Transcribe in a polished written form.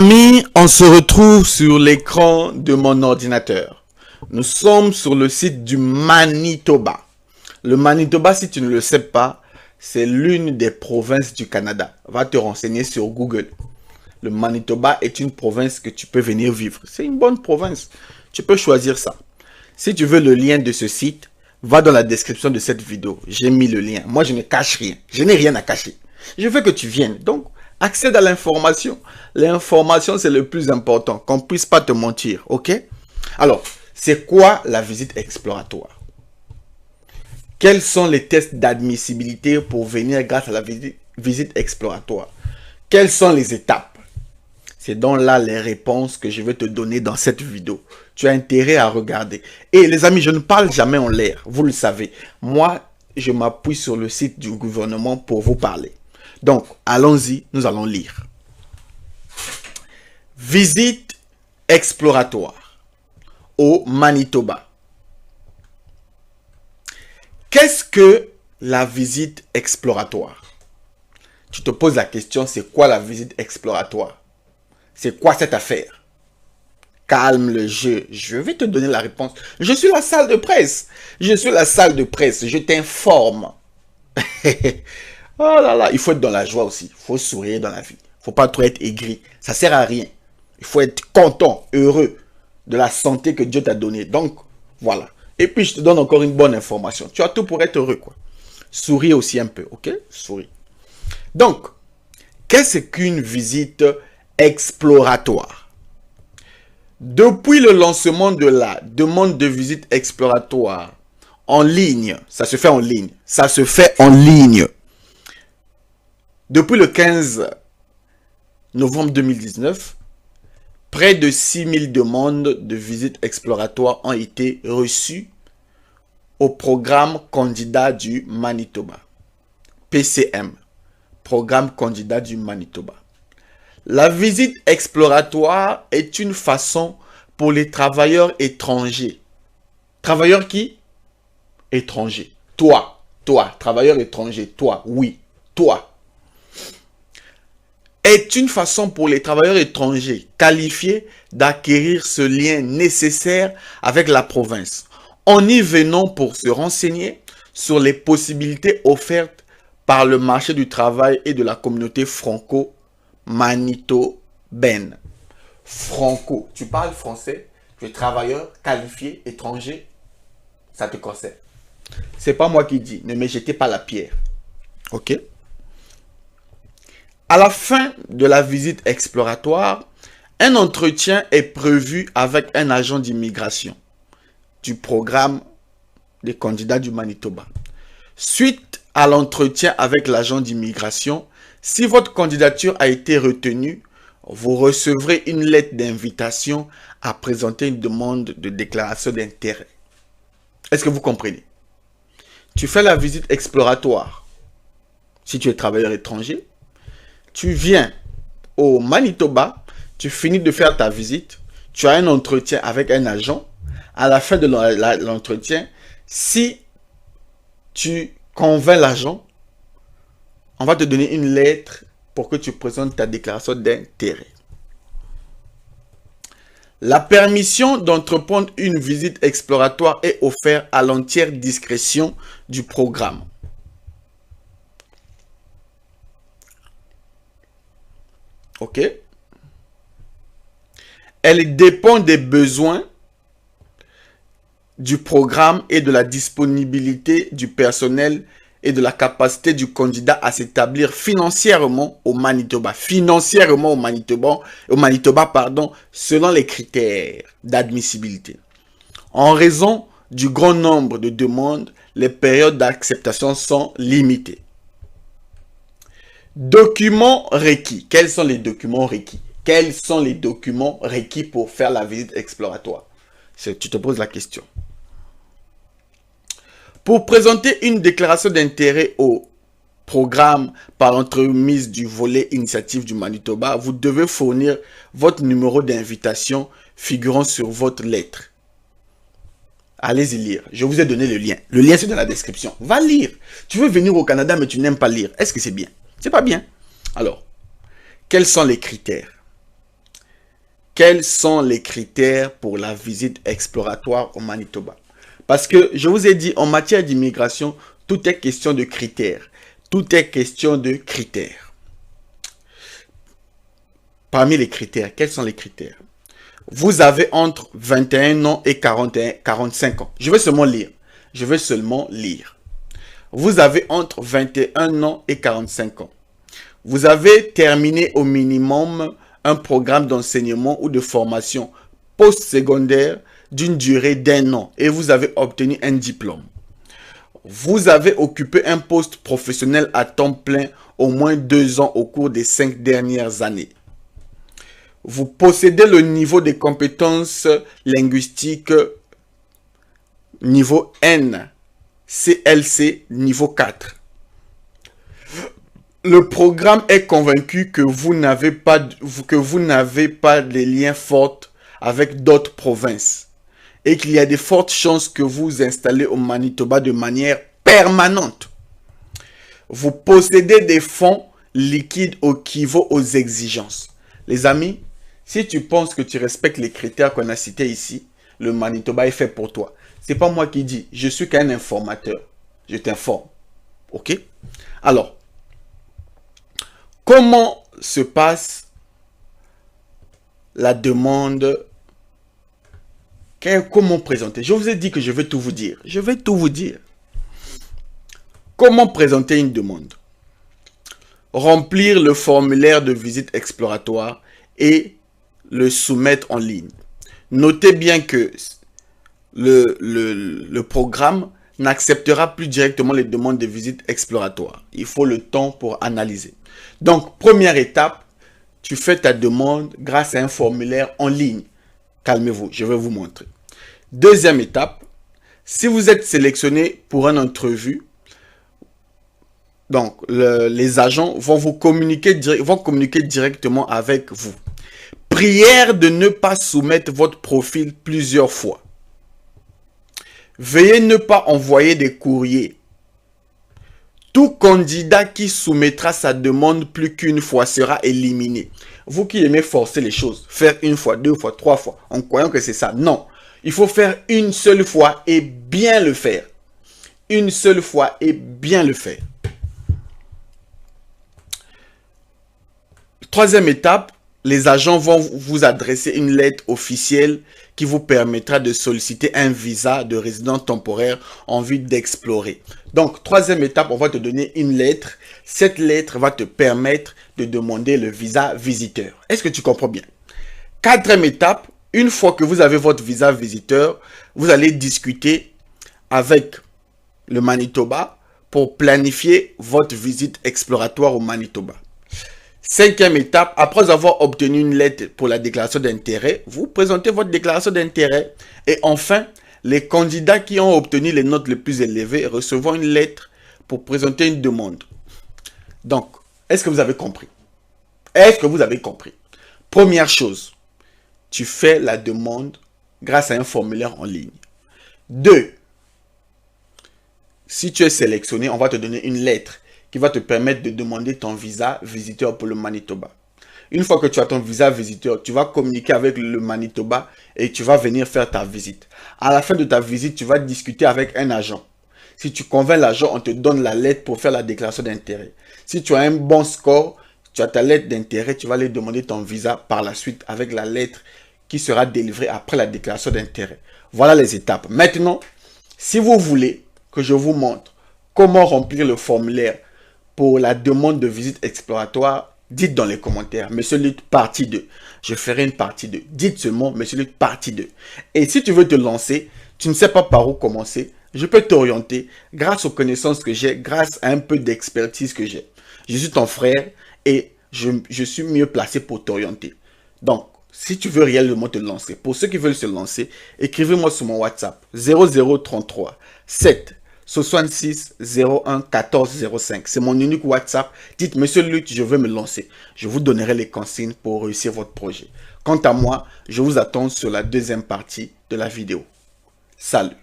Amis, on se retrouve sur l'écran de mon ordinateur. Nous sommes sur le site du Manitoba. Le Manitoba, si tu ne le sais pas, c'est l'une des provinces du Canada. Va te renseigner sur Google. Le Manitoba est une province que tu peux venir vivre. C'est une bonne province. Tu peux choisir ça. Si tu veux le lien de ce site, va dans la description de cette vidéo. J'ai mis le lien. Moi, je ne cache rien. Je n'ai rien à cacher. Je veux que tu viennes. Donc, accède à l'information. L'information, c'est le plus important. Qu'on ne puisse pas te mentir. OK? Alors, c'est quoi la visite exploratoire? Quels sont les tests d'admissibilité pour venir grâce à la visite exploratoire? Quelles sont les étapes? C'est donc là les réponses que je vais te donner dans cette vidéo. Tu as intérêt à regarder. Et les amis, je ne parle jamais en l'air. Vous le savez. Moi, je m'appuie sur le site du gouvernement pour vous parler. Donc, allons-y, nous allons lire. Visite exploratoire au Manitoba. Qu'est-ce que la visite exploratoire? Tu te poses la question, c'est quoi la visite exploratoire? C'est quoi cette affaire? Calme le jeu. Je vais te donner la réponse. Je suis la salle de presse. Je suis la salle de presse. Je t'informe. Oh là là, il faut être dans la joie aussi. Il faut sourire dans la vie. Il ne faut pas trop être aigri. Ça ne sert à rien. Il faut être content, heureux de la santé que Dieu t'a donnée. Donc, voilà. Et puis, je te donne encore une bonne information. Tu as tout pour être heureux, quoi. Souris aussi un peu, ok? Souris. Donc, qu'est-ce qu'une visite exploratoire? Depuis le lancement de la demande de visite exploratoire en ligne, ça se fait en ligne, ça se fait en ligne. Depuis le 15 novembre 2019, près de 6000 demandes de visite exploratoire ont été reçues au programme candidat du Manitoba. PCM, programme candidat du Manitoba. La visite exploratoire est une façon pour les travailleurs étrangers. Travailleurs qui? Étrangers. Toi, travailleur étranger, toi, oui, toi. Est une façon pour les travailleurs étrangers qualifiés d'acquérir ce lien nécessaire avec la province, en y venant pour se renseigner sur les possibilités offertes par le marché du travail et de la communauté franco-manitobaine. Franco, tu parles français, tu es travailleur qualifié étranger, ça te concerne. C'est pas moi qui dis, ne me jetez pas la pierre. Ok? À la fin de la visite exploratoire, un entretien est prévu avec un agent d'immigration du programme des candidats du Manitoba. Suite à l'entretien avec l'agent d'immigration, si votre candidature a été retenue, vous recevrez une lettre d'invitation à présenter une demande de déclaration d'intérêt. Est-ce que vous comprenez? Tu fais la visite exploratoire si tu es travailleur étranger. Tu viens au Manitoba, tu finis de faire ta visite, tu as un entretien avec un agent. À la fin de l'entretien, si tu convaincs l'agent, on va te donner une lettre pour que tu présentes ta déclaration d'intérêt. La permission d'entreprendre une visite exploratoire est offerte à l'entière discrétion du programme. Ok? Elle dépend des besoins du programme et de la disponibilité du personnel et de la capacité du candidat à s'établir financièrement au Manitoba. Financièrement au Manitoba, selon les critères d'admissibilité. En raison du grand nombre de demandes, les périodes d'acceptation sont limitées. Documents requis. Quels sont les documents requis? Quels sont les documents requis pour faire la visite exploratoire? Tu te poses la question. Pour présenter une déclaration d'intérêt au programme par l'entremise du volet initiative du Manitoba, vous devez fournir votre numéro d'invitation figurant sur votre lettre. Allez-y lire. Je vous ai donné le lien. Le lien, c'est dans la description. Va lire. Tu veux venir au Canada, mais tu n'aimes pas lire. Est-ce que c'est bien? C'est pas bien. Alors, quels sont les critères? quels sont les critères pour la visite exploratoire au Manitoba? Parce que je vous ai dit, en matière d'immigration, tout est question de critères. Tout est question de critères. Parmi les critères, quels sont les critères? Vous avez entre 21 ans et 45 ans. Je vais seulement lire. Je vais seulement lire. Vous avez entre 21 ans et 45 ans. Vous avez terminé au minimum un programme d'enseignement ou de formation postsecondaire d'une durée d'1 an et vous avez obtenu un diplôme. Vous avez occupé un poste professionnel à temps plein au moins 2 ans au cours des 5 dernières années. Vous possédez le niveau de compétences linguistiques niveau N, CLC niveau 4. Le programme est convaincu que vous n'avez pas de liens forts avec d'autres provinces et qu'il y a de fortes chances que vous vous installez au Manitoba de manière permanente. Vous possédez des fonds liquides équivalents aux exigences. Les amis, si tu penses que tu respectes les critères qu'on a cités ici, le Manitoba est fait pour toi. Ce n'est pas moi qui dis, je suis qu'un informateur. Je t'informe. Ok? Alors, comment se passe la demande? Comment présenter? Je vous ai dit que je vais tout vous dire. Je vais tout vous dire. Comment présenter une demande? Remplir le formulaire de visite exploratoire et le soumettre en ligne. Notez bien que le programme n'acceptera plus directement les demandes de visite exploratoire. Il faut le temps pour analyser. Donc, première étape, tu fais ta demande grâce à un formulaire en ligne. Calmez-vous, je vais vous montrer. Deuxième étape, si vous êtes sélectionné pour une entrevue, donc les agents vont communiquer directement avec vous. Prière de ne pas soumettre votre profil plusieurs fois. Veuillez ne pas envoyer des courriers. Tout candidat qui soumettra sa demande plus qu'une fois sera éliminé. Vous qui aimez forcer les choses, faire une fois, 2 fois, 3 fois, en croyant que c'est ça. Non, il faut faire une seule fois et bien le faire. Une seule fois et bien le faire. Troisième étape, les agents vont vous adresser une lettre officielle qui vous permettra de solliciter un visa de résident temporaire en vue d'explorer. Donc, troisième étape, on va te donner une lettre. Cette lettre va te permettre de demander le visa visiteur. Est-ce que tu comprends bien? Quatrième étape, une fois que vous avez votre visa visiteur, vous allez discuter avec le Manitoba pour planifier votre visite exploratoire au Manitoba. Cinquième étape, après avoir obtenu une lettre pour la déclaration d'intérêt, vous présentez votre déclaration d'intérêt. Et enfin, les candidats qui ont obtenu les notes les plus élevées recevront une lettre pour présenter une demande. Donc, est-ce que vous avez compris? Est-ce que vous avez compris? Première chose, tu fais la demande grâce à un formulaire en ligne. 2. Si tu es sélectionné, on va te donner une lettre qui va te permettre de demander ton visa visiteur pour le Manitoba. Une fois que tu as ton visa visiteur, tu vas communiquer avec le Manitoba et tu vas venir faire ta visite. À la fin de ta visite, tu vas discuter avec un agent. Si tu convaincs l'agent, on te donne la lettre pour faire la déclaration d'intérêt. Si tu as un bon score, tu as ta lettre d'intérêt, tu vas aller demander ton visa par la suite avec la lettre qui sera délivrée après la déclaration d'intérêt. Voilà les étapes. Maintenant, si vous voulez que je vous montre comment remplir le formulaire pour la demande de visite exploratoire, dites dans les commentaires, Monsieur Lutte, partie 2. Je ferai une partie 2. Dites seulement, Monsieur Lutte, partie 2. Et si tu veux te lancer, tu ne sais pas par où commencer, je peux t'orienter grâce aux connaissances que j'ai, grâce à un peu d'expertise que j'ai. Je suis ton frère et je suis mieux placé pour t'orienter. Donc, si tu veux réellement te lancer, pour ceux qui veulent se lancer, écrivez-moi sur mon WhatsApp 0033 7 66 01 14 05. C'est mon unique WhatsApp. Dites, Monsieur Lutte, je veux me lancer. Je vous donnerai les consignes pour réussir votre projet. Quant à moi, je vous attends sur la deuxième partie de la vidéo. Salut!